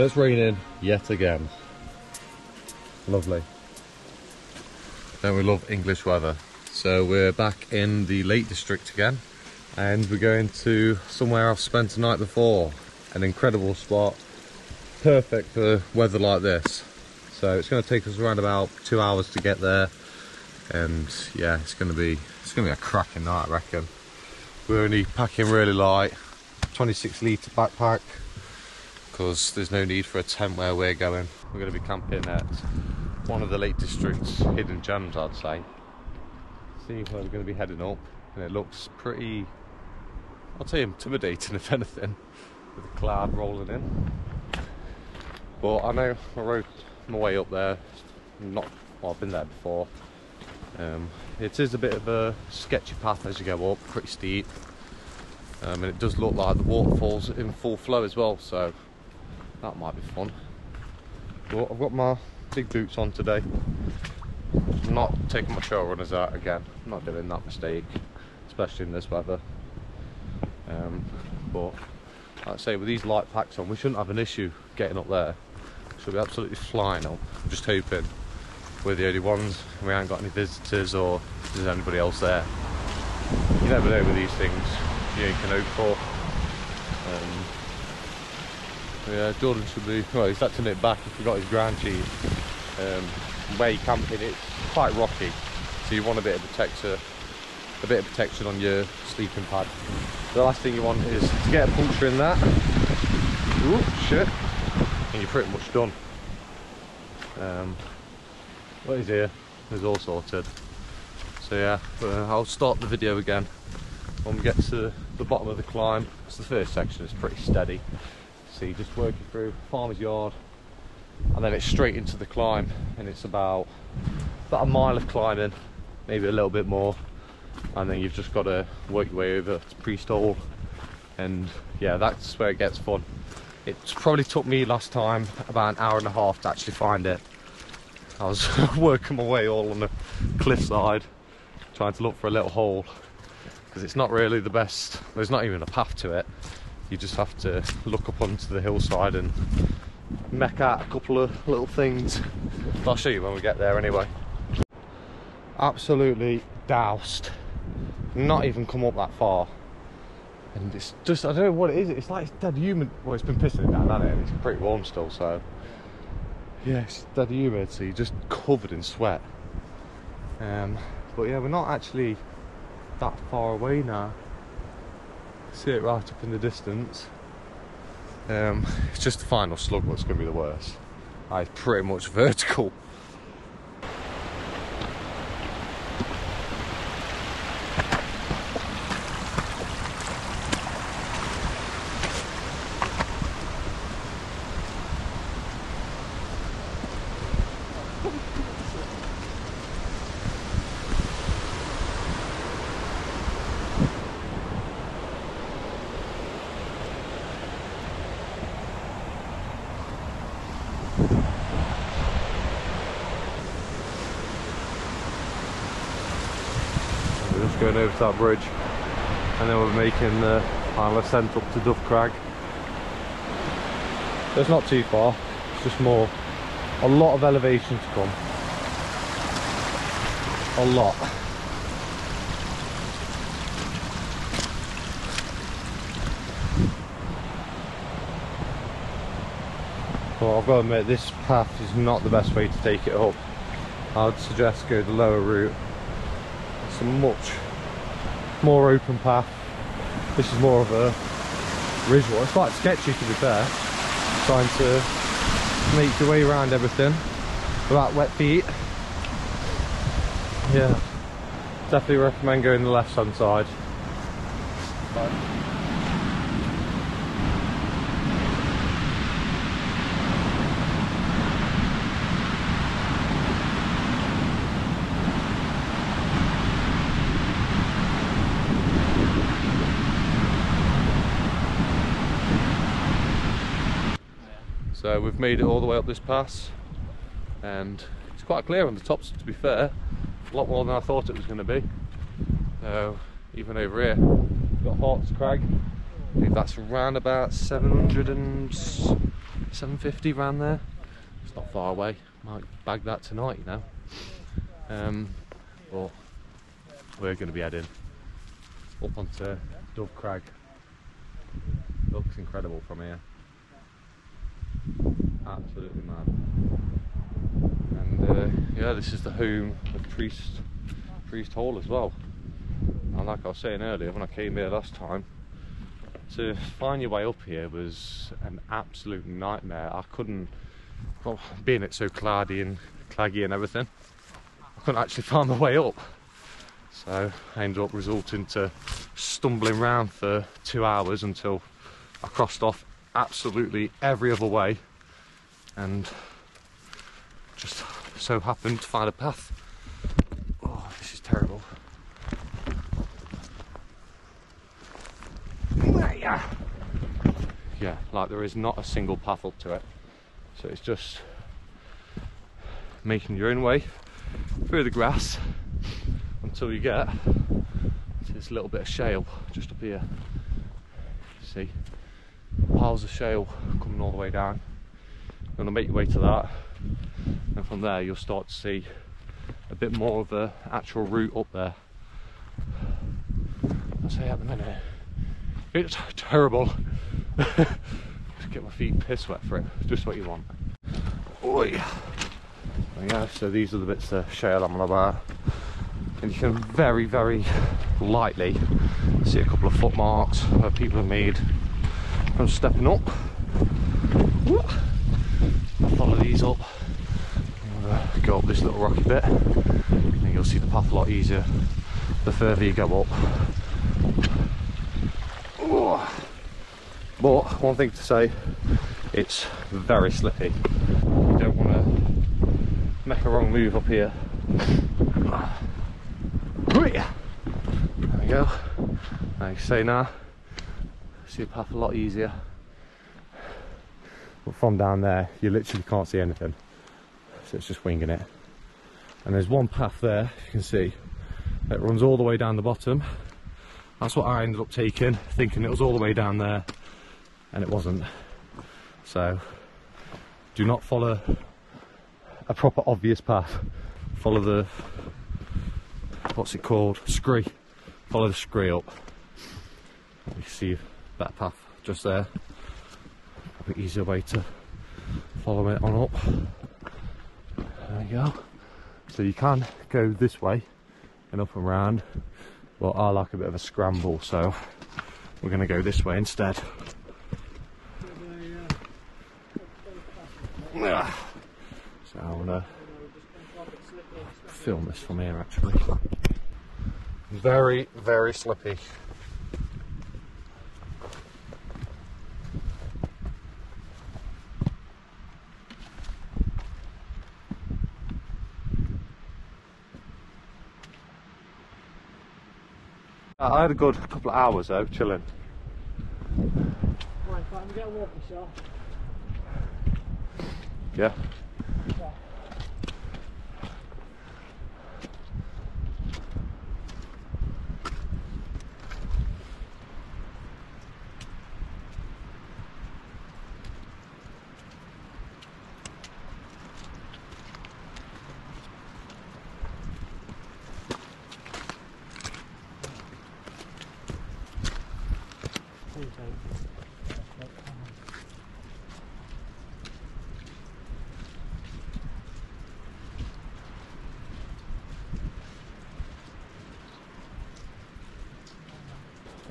So it's raining yet again. Lovely. Don't we love English weather? So we're back in the Lake District again, and we're going to somewhere I've spent the night before. An incredible spot, perfect for weather like this. So it's going to take us around about 2 hours to get there, and yeah, it's going to be a cracking night, I reckon. We're only packing really light, 26 litre backpack, because there's no need for a tent where we're going. We're going to be camping at one of the Lake District's hidden gems, I'd say. See where we're going to be heading up, and it looks pretty, I'd say, intimidating if anything, with the cloud rolling in. But I know I rode my way up there. I've been there before. It is a bit of a sketchy path as you go up, pretty steep, and it does look like the waterfall's in full flow as well, so that might be fun. But I've got my big boots on today. I'm not taking my trail runners out again. I'm not doing that mistake, especially in this weather. But like I say, with these light packs on, we shouldn't have an issue getting up there. Should be absolutely flying up. I'm just hoping we're the only ones, we ain't got any visitors or there's anybody else there. You never know with these things, you can hope for. Yeah, Jordan should be, well, he's had to knit back, he forgot his ground cheese. Where you're camping, it's quite rocky, so you want a bit of protection on your sleeping pad. The last thing you want is to get a puncture in that. Ooh, shit. And you're pretty much done. What is here is all sorted. So yeah, I'll start the video again when we get to the bottom of the climb. So the first section is pretty steady. So you just working through farmer's yard, and then it's straight into the climb, and it's about a mile of climbing, maybe a little bit more, and then you've just got to work your way over to Priest Hole, and yeah, that's where it gets fun. It probably took me last time about an hour and a half to actually find it. I was working my way all on the cliffside, trying to look for a little hole, because it's not really the best, there's not even a path to it. You just have to look up onto the hillside and mech out a couple of little things. But I'll show you when we get there anyway. Absolutely doused. Not even come up that far. And it's just, I don't know what it is, it's like it's dead humid. Well, it's been pissing it down, hasn't it? It's pretty warm still, so yeah, it's dead humid, so you're just covered in sweat. But yeah, we're not actually that far away now. See it right up in the distance. It's just the final slug that's going to be the worst. It's pretty much vertical. Going over to that bridge, and then we're making the final ascent up to Duff Crag. So it's not too far, it's just a lot of elevation to come. A lot. Well, I've got to admit, this path is not the best way to take it up. I'd suggest go the lower route. It's a much more open path. This is more of a visual. It's quite sketchy, to be fair, trying to make your way around everything without wet feet. Yeah, definitely recommend going the left hand side. So we've made it all the way up this pass, and it's quite clear on the tops, to be fair. A lot more than I thought it was going to be. Even over here, we've got Hart's Crag. I believe that's around about 700 and 750 around there. It's not far away. Might bag that tonight, you know. But we're going to be heading up onto Dove Crag. Looks incredible from here. Absolutely mad. And yeah, this is the home of Priest Hall as well. And like I was saying earlier, when I came here last time, to find your way up here was an absolute nightmare. I couldn't, well, being it so cloudy and claggy and everything, I couldn't actually find my way up. So I ended up resulting to stumbling around for 2 hours until I crossed off absolutely every other way and just so happened to find a path. Oh, this is terrible. Yeah, like there is not a single path up to it. So it's just making your own way through the grass until you get to this little bit of shale just up here. See, piles of shale coming all the way down. You're going to make your way to that, and from there you'll start to see a bit more of the actual route up there. I'll say at the minute it's terrible. Just get my feet piss wet for it. Just what you want. Oi. Yeah, so these are the bits of shale I'm on about, and you can very, very lightly see a couple of footmarks where people have made from stepping up. I'll follow these up. Go up this little rocky bit, and you'll see the path a lot easier the further you go up. But one thing to say, it's very slippy. You don't want to make a wrong move up here. There we go. Like I say now, see the path a lot easier. But from down there, you literally can't see anything. So it's just winging it. And there's one path there, you can see, that runs all the way down the bottom. That's what I ended up taking, thinking it was all the way down there, and it wasn't. So do not follow a proper obvious path. Follow the, what's it called, scree. Follow the scree up. You see that path just there. Probably easier way to follow it on up. There you go. So you can go this way and up and round, but I like a bit of a scramble, so we're going to go this way instead. So I'm going to film this from here actually. Very, very slippy. I had a good couple of hours though, chilling. Right, can we get a walk yourself? Yeah.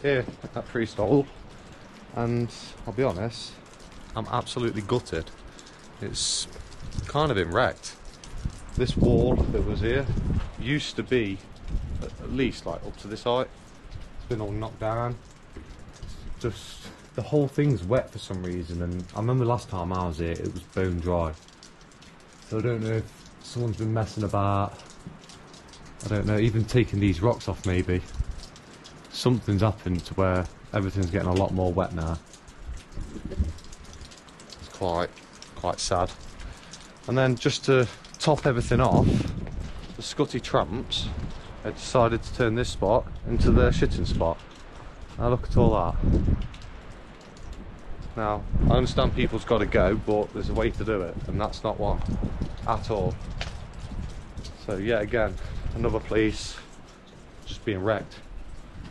Here at Priest Hall, and I'll be honest, I'm absolutely gutted. It's kind of been wrecked. This wall that was here used to be at least like up to this height. It's been all knocked down. Just the whole thing's wet for some reason, and I remember last time I was here it was bone dry. So I don't know if someone's been messing about. I don't know, even taking these rocks off maybe. Something's happened to where everything's getting a lot more wet now. It's quite sad. And then just to top everything off, the Scotty Tramps had decided to turn this spot into their shitting spot. Now look at all that. Now, I understand people's got to go, but there's a way to do it, and that's not one at all. So yeah, again, another place just being wrecked.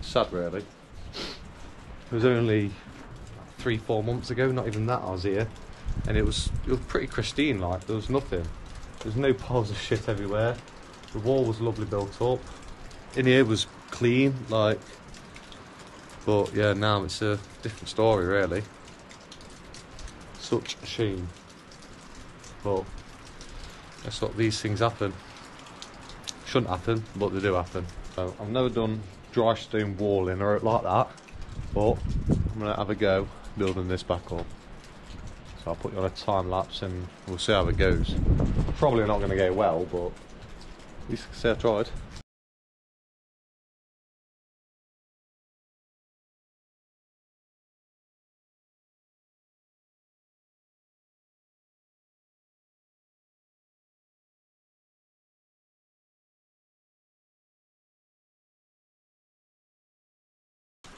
Sad, really. It was only 3-4 months ago, not even that, I was here, and it was pretty pristine. Like, there was nothing. There's no piles of shit everywhere. The wall was lovely built up. In here was clean, like. But yeah, now it's a different story, really. Such a shame. But that's what these things happen. Shouldn't happen, but they do happen. So I've never done dry stone walling or like that, but I'm gonna have a go building this back up. So I'll put you on a time lapse and we'll see how it goes. Probably not gonna go well, but at least I can say I tried.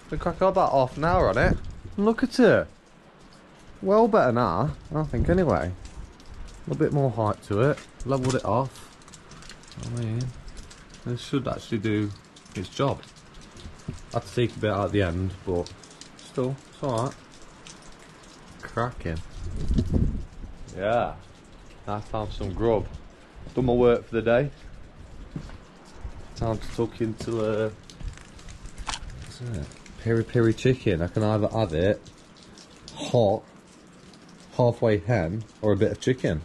Been cracking about half an hour on it. Look at it. Well better now, I think, anyway. A little bit more height to it. Leveled it off. I mean, this should actually do its job. I had to take a bit out at the end, but still, it's alright. Cracking. Yeah. I found some grub. Done my work for the day. Time to tuck into the peri peri chicken. I can either have it hot, halfway hen, or a bit of chicken.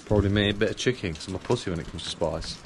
Probably me a bit of chicken because I'm a pussy when it comes to spice.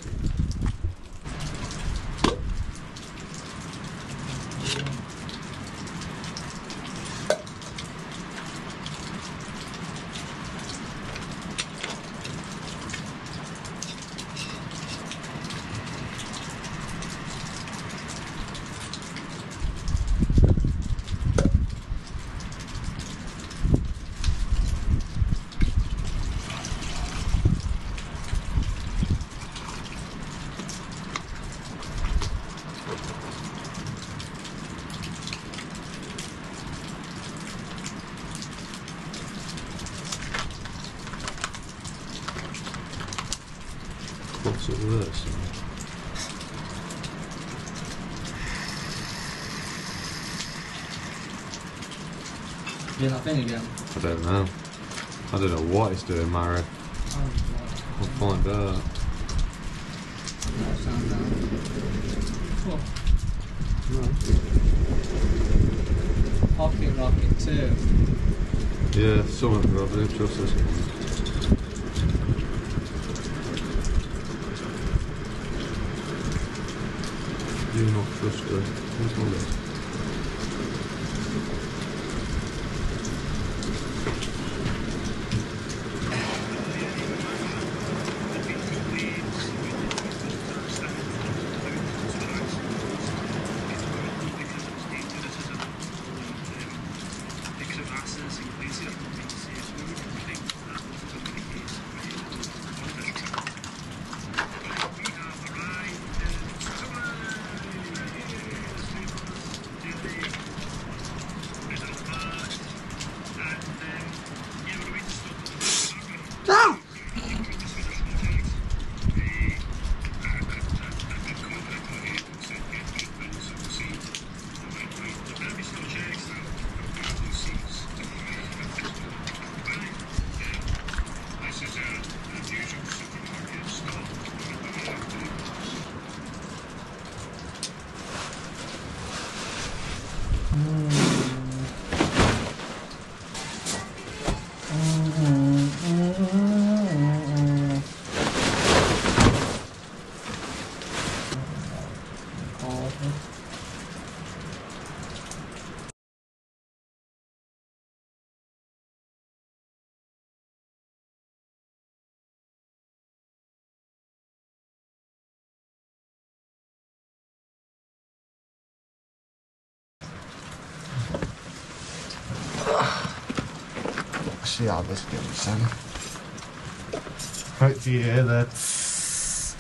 What's all this? Yeah, that thing again. I don't know. I don't know what it's doing, Mary. We'll find out. Sound down. Oh. Pocket rocket too. Yeah, something rather just this one. Do not trust her. Where's my list? See how this goes then. Right here, that's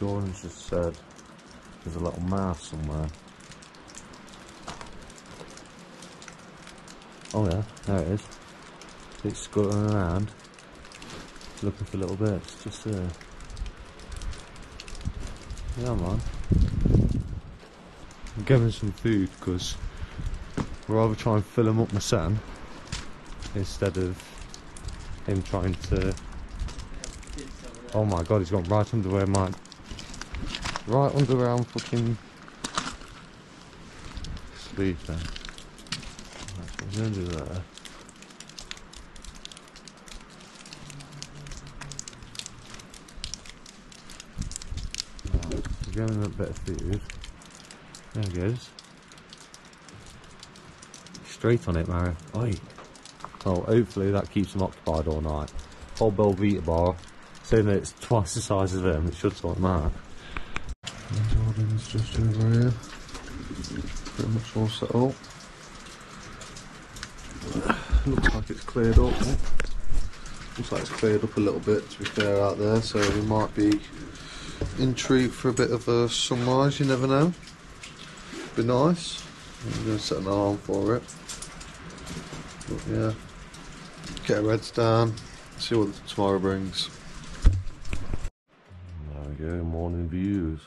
Jordan's just said there's a little mouse somewhere. Oh yeah, there it is. It's scurrying around, looking for little bits, just there. Yeah man. I'm giving some food because we'll rather try and fill him up myself instead of him trying to... Oh my god, he's gone right under where my... Right under where I'm fucking... sleeping. That's what I'm going to do there. Right, we're giving him a bit of food. There he goes. Straight on it, Mary. Oi. Well, hopefully that keeps him occupied all night. Whole Belvita bar, saying that it's twice the size of him, it should sort him out. And Jordan's just over here. Pretty much all set up. Looks like it's cleared up. Looks like it's cleared up a little bit, to be fair, out there, so we might be intrigued for a bit of a sunrise, you never know. Be nice. I'm going to set an alarm for it. But yeah, get our heads down, see what tomorrow brings. There we go, morning views.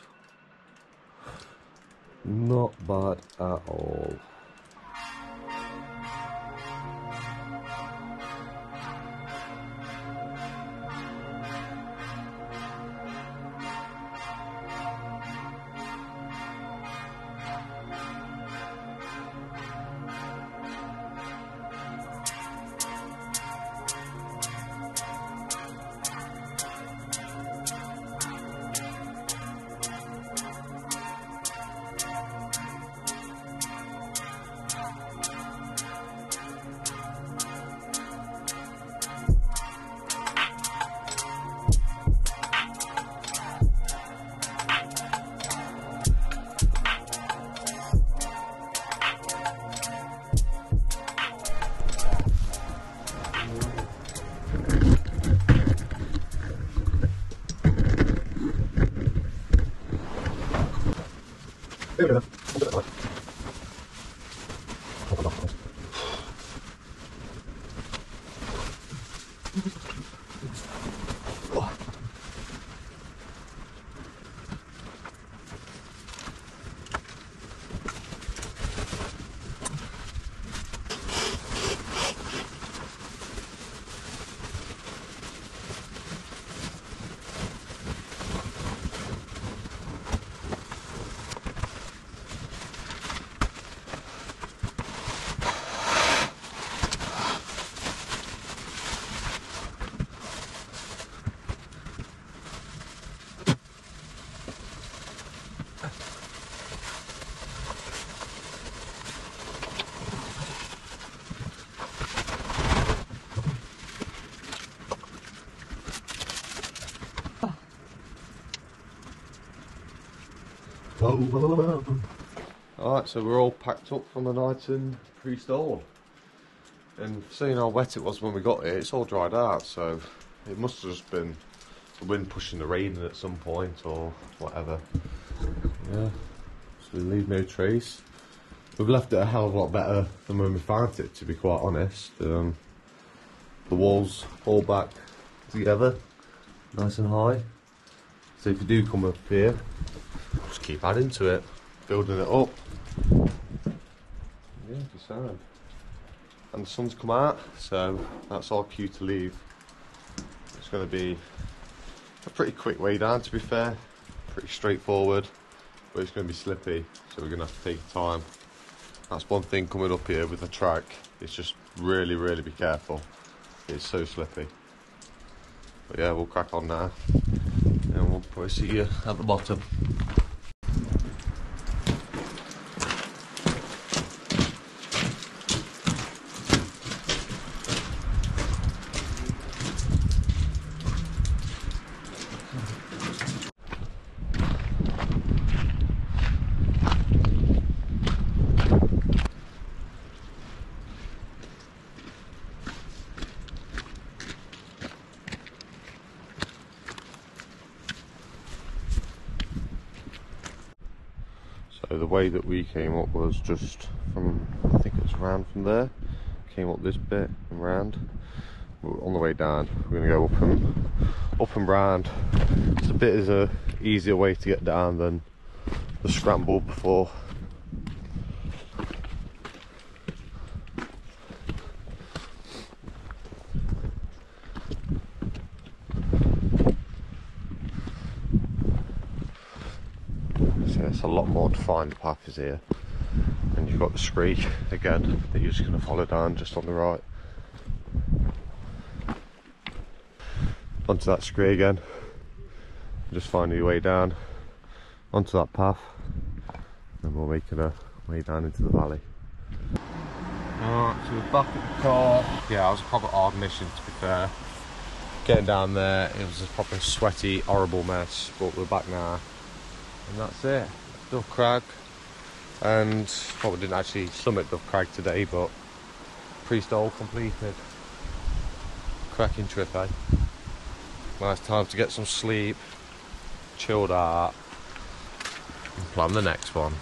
Not bad at all. Alright, so we're all packed up from the night in pre-stall. And seeing how wet it was when we got here, it's all dried out, so it must have just been the wind pushing the rain in at some point or whatever. Yeah, so we leave no trace. We've left it a hell of a lot better than when we found it, to be quite honest. The walls all back together, nice and high. So if you do come up here, just keep adding to it, building it up. Yeah, just sound. And the sun's come out, so that's our cue to leave. It's going to be a pretty quick way down, to be fair. Pretty straightforward, but it's going to be slippy, so we're going to have to take time. That's one thing coming up here with the track. It's just really, really be careful. It's so slippy. But yeah, we'll crack on now, and we'll probably see you at the bottom. So the way that we came up was just from, I think it was round from there, came up this bit and round. On the way down we're going to go up and round. It's a bit is a easier way to get down than the scramble before. So it's a lot more defined path is here, and you've got the scree again that you're just going to follow down just on the right. Onto that scree again, just finding your way down onto that path, and we're making our way down into the valley. Alright, so we're back at the car. Yeah, it was a proper hard mission, to be fair. Getting down there, it was a proper sweaty, horrible mess, but we're back now, and that's it. Duff Crag, and well, we didn't actually summit Duff Crag today, but pre-stole completed. Cracking trip, eh? Nice time to get some sleep, chilled out, and plan the next one.